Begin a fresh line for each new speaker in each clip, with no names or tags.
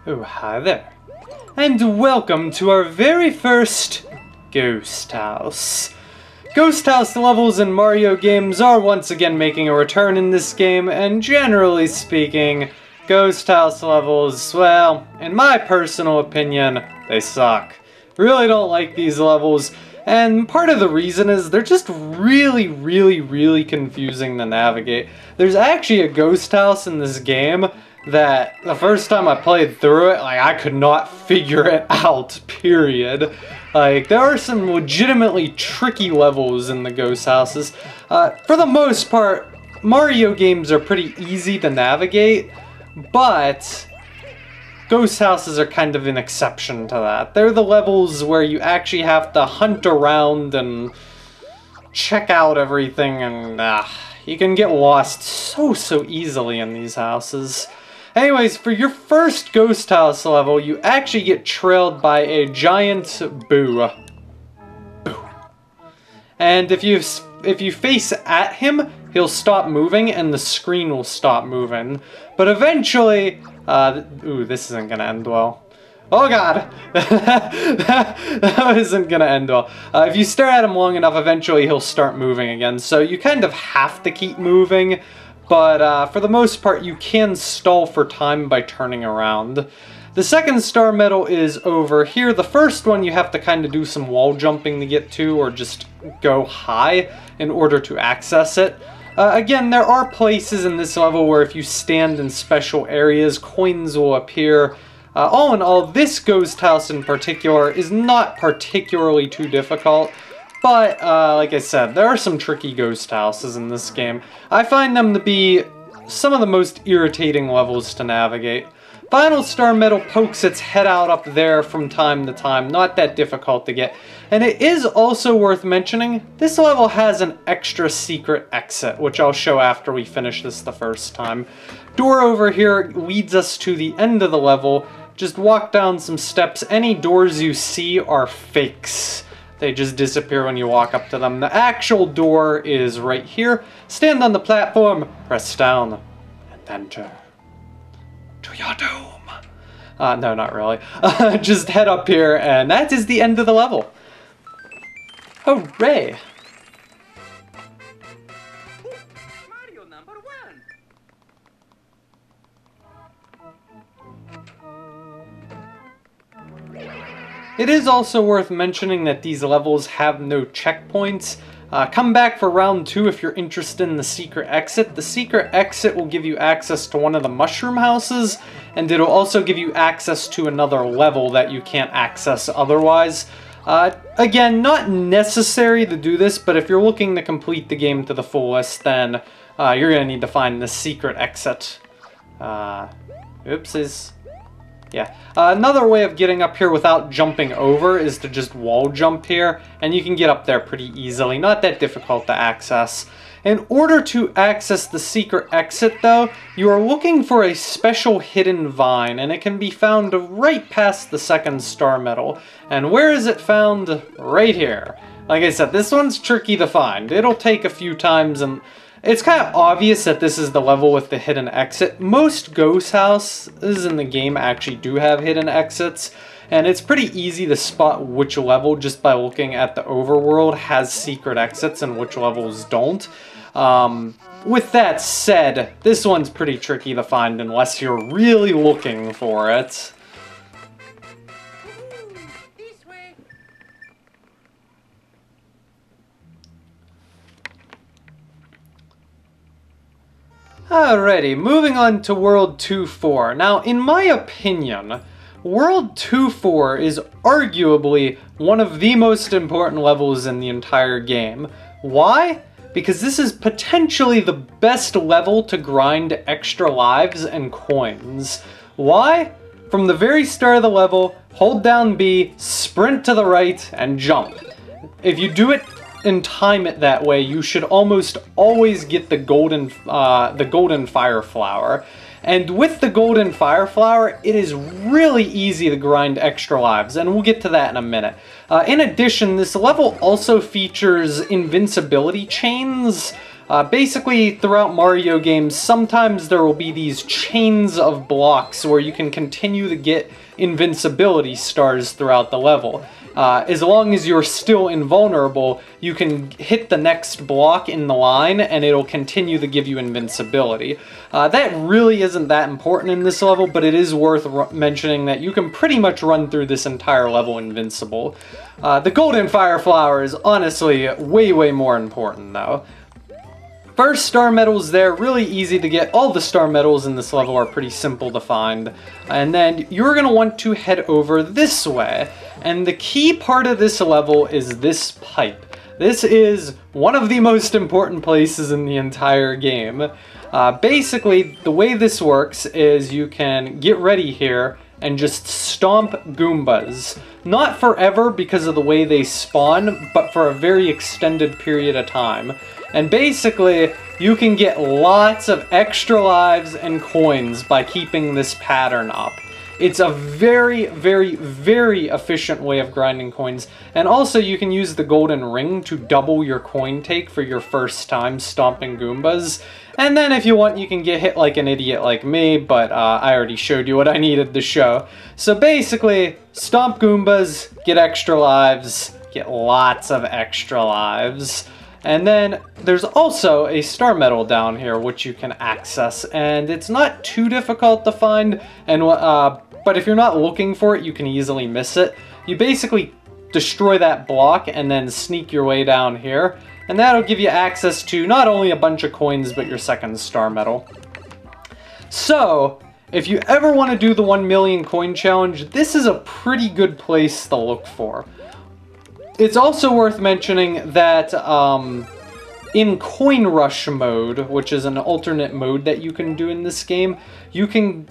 Oh, hi there. And welcome to our very first Ghost House. Ghost House levels in Mario games are once again making a return in this game, and generally speaking, Ghost House levels, well, in my personal opinion, they suck. Really don't like these levels, and part of the reason is they're just really confusing to navigate. There's actually a ghost house in this game that the first time I played through it, like, I could not figure it out, period. Like, there are some legitimately tricky levels in the ghost houses. For the most part, Mario games are pretty easy to navigate, but ghost houses are kind of an exception to that. They're the levels where you actually have to hunt around and check out everything, and you can get lost so easily in these houses. Anyways, for your first ghost house level, you actually get trailed by a giant boo. And if you face at him, he'll stop moving and the screen will stop moving. But eventually, ooh, this isn't gonna end well. Oh god! that isn't gonna end well. If you stare at him long enough, eventually he'll start moving again. So you kind of have to keep moving. But for the most part, you can stall for time by turning around. The second star medal is over here. The first one you have to kind of do some wall jumping to get to, or just go high in order to access it. Again, there are places in this level where if you stand in special areas, coins will appear. All in all, this ghost house in particular is not particularly too difficult. But, like I said, there are some tricky ghost houses in this game. I find them to be some of the most irritating levels to navigate. Final Star Medal pokes its head out up there from time to time, not that difficult to get. And it is also worth mentioning, this level has an extra secret exit, which I'll show after we finish this the first time. Door over here leads us to the end of the level. Just walk down some steps. Any doors you see are fakes. They just disappear when you walk up to them. The actual door is right here. Stand on the platform, press down, and enter to your doom. No, not really. Just head up here, and that is the end of the level. Hooray!
Mario number 1.
It is also worth mentioning that these levels have no checkpoints. Come back for round 2 if you're interested in the secret exit. The secret exit will give you access to one of the mushroom houses, and it'll also give you access to another level that you can't access otherwise. Again, not necessary to do this, but if you're looking to complete the game to the fullest, then you're going to need to find the secret exit. Oopsies. Yeah. Another way of getting up here without jumping over is to just wall jump here, and you can get up there pretty easily. Not that difficult to access. In order to access the secret exit, though, you are looking for a special hidden vine, and it can be found right past the second star medal. And where is it found? Right here. Like I said, this one's tricky to find. It'll take a few times, and it's kind of obvious that this is the level with the hidden exit. Most ghost houses in the game actually do have hidden exits, and it's pretty easy to spot which level just by looking at the overworld has secret exits and which levels don't. With that said, this one's pretty tricky to find unless you're really looking for it. Alrighty, moving on to World 2-4. Now, in my opinion, World 2-4 is arguably one of the most important levels in the entire game. Why? Because this is potentially the best level to grind extra lives and coins. Why? From the very start of the level, hold down B, sprint to the right, and jump. If you do it and time it that way, you should almost always get the golden fire flower. And with the golden fire flower, it is really easy to grind extra lives, and we'll get to that in a minute. In addition, this level also features invincibility chains, Basically, throughout Mario games, sometimes there will be these chains of blocks where you can continue to get invincibility stars throughout the level. As long as you're still invulnerable, you can hit the next block in the line and it'll continue to give you invincibility. That really isn't that important in this level, but it is worth mentioning that you can pretty much run through this entire level invincible. The golden fire flower is honestly way more important though. First star medals there, really easy to get. All the star medals in this level are pretty simple to find. And then you're going to want to head over this way. And the key part of this level is this pipe. This is one of the most important places in the entire game. Basically, the way this works is you can get ready here and just stomp Goombas. Not forever because of the way they spawn, but for a very extended period of time. And basically, you can get lots of extra lives and coins by keeping this pattern up. It's a very efficient way of grinding coins. And also, you can use the golden ring to double your coin take for your first time stomping Goombas. And then if you want, you can get hit like an idiot like me, but I already showed you what I needed to show. So basically, stomp Goombas, get extra lives, get lots of extra lives. And then there's also a star medal down here which you can access, and it's not too difficult to find, and but if you're not looking for it, you can easily miss it. You basically destroy that block and then sneak your way down here, and that'll give you access to not only a bunch of coins, but your second star medal. So, if you ever want to do the 1 million coin challenge, this is a pretty good place to look for. It's also worth mentioning that in Coin Rush mode, which is an alternate mode that you can do in this game, you can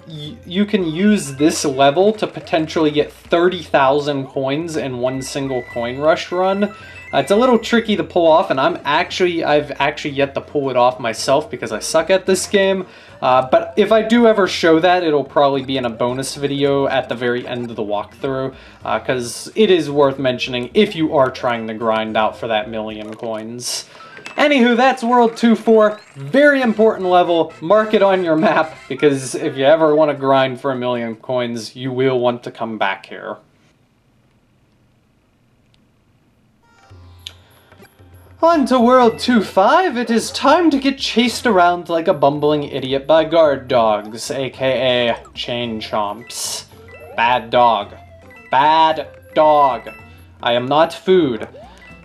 use this level to potentially get 30,000 coins in one single Coin Rush run. It's a little tricky to pull off, and I've actually yet to pull it off myself because I suck at this game. But if I do ever show that, it'll probably be in a bonus video at the very end of the walkthrough, because it is worth mentioning if you are trying to grind out for that 1 million coins. Anywho, that's World 2-4. Very important level. Mark it on your map, because if you ever want to grind for 1 million coins, you will want to come back here. On to World 2-5, it is time to get chased around like a bumbling idiot by guard dogs, aka chain chomps. Bad dog. Bad dog. I am not food.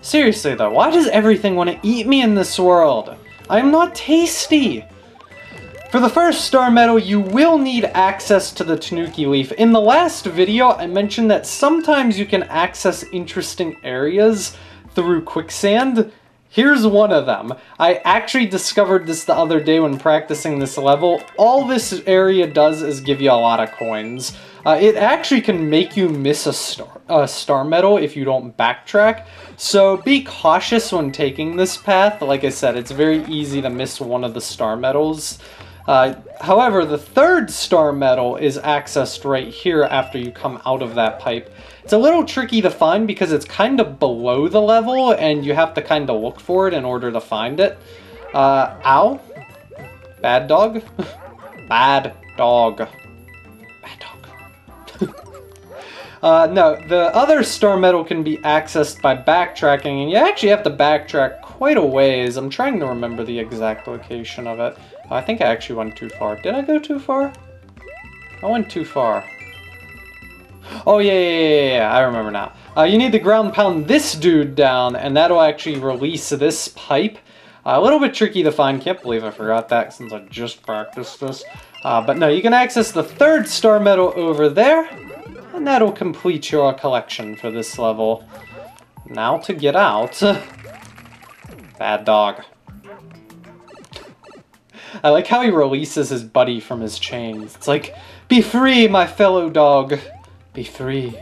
Seriously though, why does everything want to eat me in this world? I am not tasty. For the first star medal, you will need access to the Tanuki Leaf. In the last video, I mentioned that sometimes you can access interesting areas through quicksand. Here's one of them. I actually discovered this the other day when practicing this level. All this area does is give you a lot of coins. It actually can make you miss a star medal if you don't backtrack. So be cautious when taking this path. Like I said, it's very easy to miss one of the star medals. However, the third star medal is accessed right here after you come out of that pipe. It's a little tricky to find because it's kind of below the level and you have to kind of look for it in order to find it. Ow. Bad dog? Bad dog. Bad dog. No, the other star medal can be accessed by backtracking, and you actually have to backtrack quite a ways. I'm trying to remember the exact location of it. I think I actually went too far. Did I go too far? I went too far. Oh, yeah, I remember now. You need to ground pound this dude down, and that'll actually release this pipe. A little bit tricky to find. Can't believe I forgot that since I just practiced this. But no, you can access the third star medal over there, and that'll complete your collection for this level. Now to get out. Bad dog. I like how he releases his buddy from his chains. It's like, be free, my fellow dog. Be free.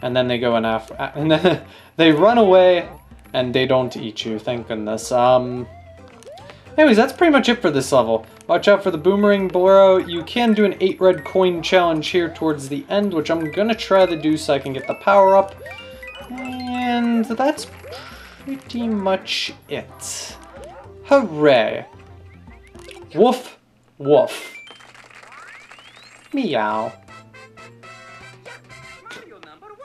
And then they go in after, and then they run away, and they don't eat you, thank goodness. Anyways, that's pretty much it for this level. Watch out for the boomerang below. You can do an 8 red coin challenge here towards the end, which I'm gonna try to do so I can get the power up. And that's pretty much it. Hooray. Woof, woof. Meow.
Mario number 1.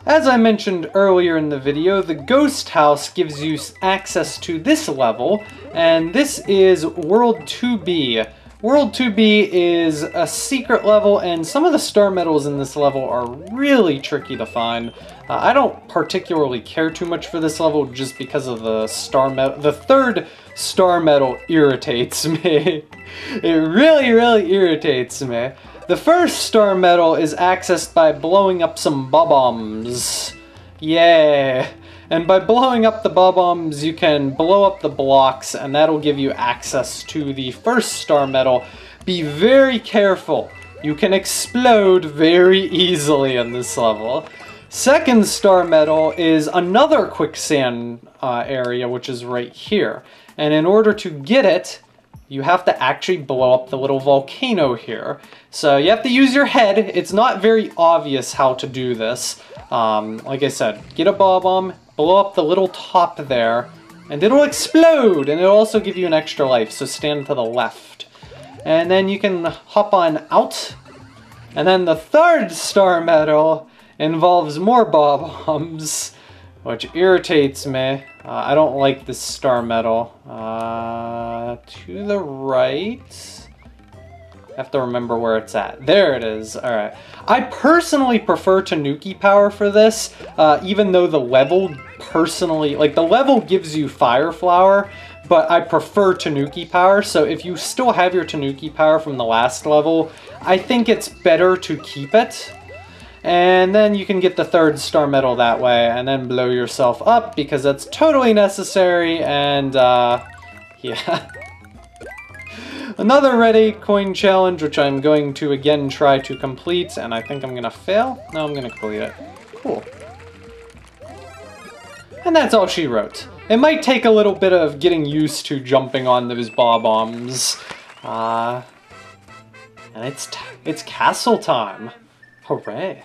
As I mentioned earlier in the video, the Ghost House gives you access to this level, and this is World 2B. World 2B is a secret level, and some of the star medals in this level are really tricky to find. I don't particularly care too much for this level just because of the star medal. The third star medal irritates me. It really, really irritates me. The first star medal is accessed by blowing up some bob-ombs. Yay! And by blowing up the bob-ombs, you can blow up the blocks, and that'll give you access to the first star medal. Be very careful. You can explode very easily in this level. Second star medal is another quicksand area, which is right here. And in order to get it, you have to actually blow up the little volcano here. So you have to use your head. It's not very obvious how to do this. Like I said, get a bob-omb, blow up the little top there, and it'll explode, and it'll also give you an extra life, so stand to the left. And then you can hop on out. And then the third star medal involves more bob-ombs, which irritates me. I don't like this star medal. To the right. I have to remember where it's at. There it is. Alright. I personally prefer Tanuki power for this, even though the level personally... Like, the level gives you Fire Flower, but I prefer Tanuki power, so if you still have your Tanuki power from the last level, I think it's better to keep it. And then you can get the third star medal that way, and then blow yourself up, because that's totally necessary, and, yeah. Another ready coin challenge, which I'm going to again try to complete, and I think I'm gonna fail. No, I'm gonna complete it. Cool. And that's all she wrote. It might take a little bit of getting used to jumping on those bob-ombs. And it's castle time. Hooray.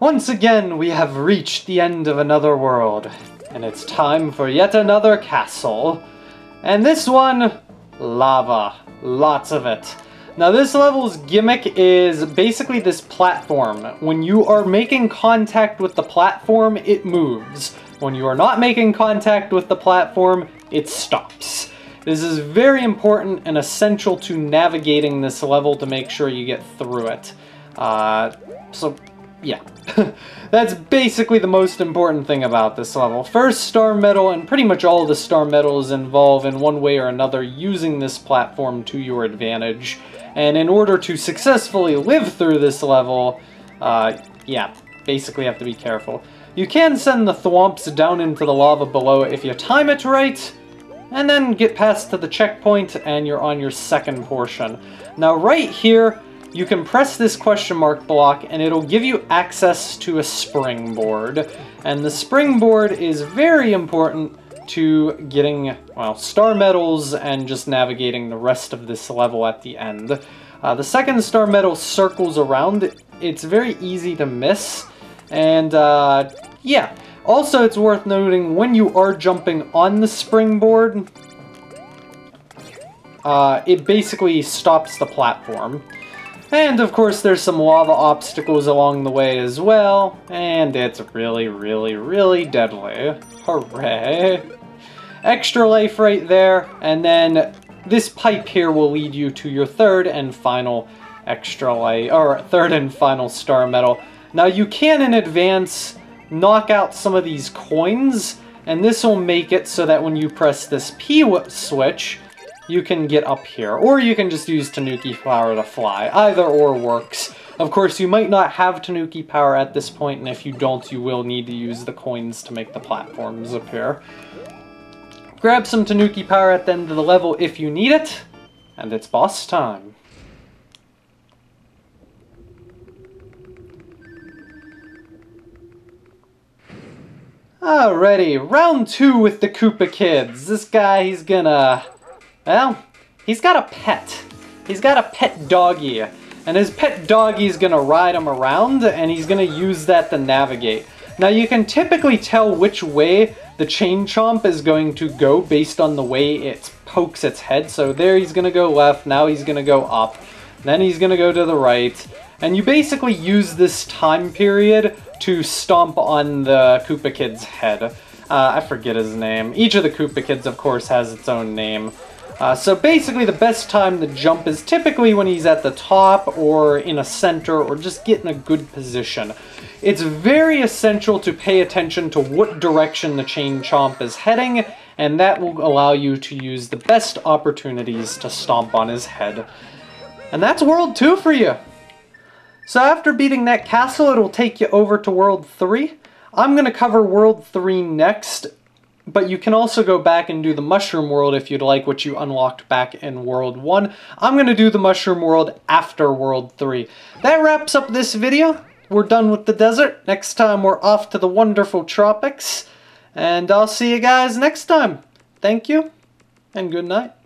Once again, we have reached the end of another world, and it's time for yet another castle. And this one, lava. Lots of it. Now this level's gimmick is basically this platform. When you are making contact with the platform, it moves. When you are not making contact with the platform, it stops. This is very important and essential to navigating this level to make sure you get through it. So, yeah. That's basically the most important thing about this level. First star medal, and pretty much all of the star medals involve in one way or another using this platform to your advantage. And in order to successfully live through this level, yeah, basically have to be careful. You can send the thwomps down into the lava below if you time it right, and then get past to the checkpoint and you're on your second portion. Now right here, you can press this question mark block and it'll give you access to a springboard. And the springboard is very important to getting, well, star medals and just navigating the rest of this level at the end. The second star medal circles around. It's very easy to miss. And yeah, also it's worth noting when you are jumping on the springboard, it basically stops the platform. And of course there's some lava obstacles along the way as well, and it's really, really, really deadly. Hooray! Extra life right there, and then this pipe here will lead you to your third and final extra life, or third and final star medal. Now you can in advance knock out some of these coins, and this will make it so that when you press this P switch, you can get up here, or you can just use Tanuki Flower to fly. Either or works. Of course, you might not have Tanuki power at this point, and if you don't, you will need to use the coins to make the platforms appear. Grab some Tanuki power at the end of the level if you need it, and it's boss time. Alrighty, round 2 with the Koopa Kids. This guy, he's gonna... well, he's got a pet. He's got a pet doggy. And his pet doggy's gonna ride him around, and he's gonna use that to navigate. Now you can typically tell which way the Chain Chomp is going to go based on the way it pokes its head. So there he's gonna go left, now he's gonna go up, then he's gonna go to the right. And you basically use this time period to stomp on the Koopa Kid's head. I forget his name. Each of the Koopa Kids, of course, has its own name. So basically the best time to jump is typically when he's at the top or in a center or just get in a good position. It's very essential to pay attention to what direction the Chain Chomp is heading, and that will allow you to use the best opportunities to stomp on his head. And that's World 2 for you! So after beating that castle, it'll take you over to World 3. I'm going to cover World 3 next, but you can also go back and do the Mushroom World if you'd like what you unlocked back in World 1. I'm going to do the Mushroom World after World 3. That wraps up this video. We're done with the desert. Next time we're off to the wonderful tropics. And I'll see you guys next time. Thank you, and good night.